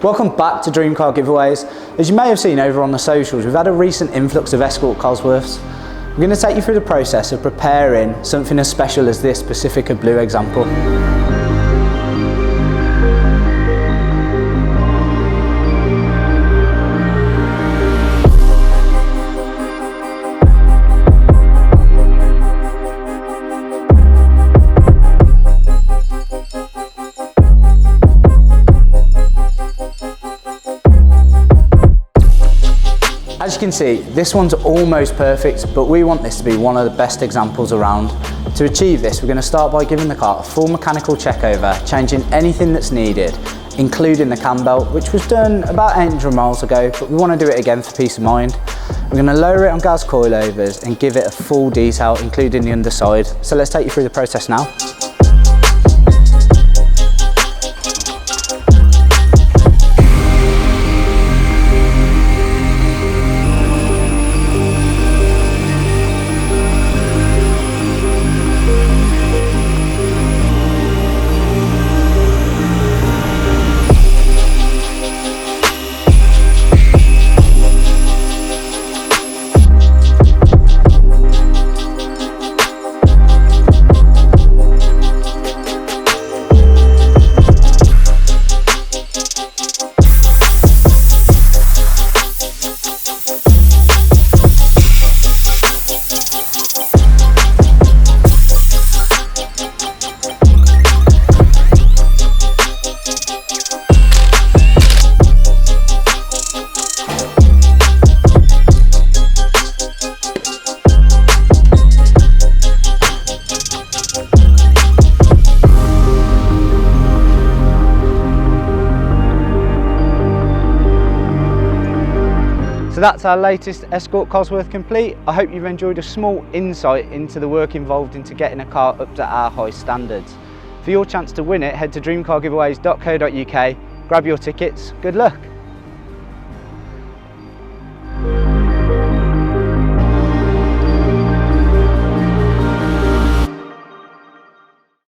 Welcome back to Dream Car Giveaways. As you may have seen over on the socials, we've had a recent influx of Escort Cosworths. We're going to take you through the process of preparing something as special as this Pacifica blue example. As you can see, this one's almost perfect, but we want this to be one of the best examples around. To achieve this, we're going to start by giving the car a full mechanical check over, changing anything that's needed, including the cam belt, which was done about 800 miles ago, but we want to do it again for peace of mind. We're going to lower it on Gaz Coilovers and give it a full detail, including the underside. So let's take you through the process now. So that's our latest Escort Cosworth complete. I hope you've enjoyed a small insight into the work involved into getting a car up to our high standards. For your chance to win it, head to dreamcargiveaways.co.uk, grab your tickets, good luck.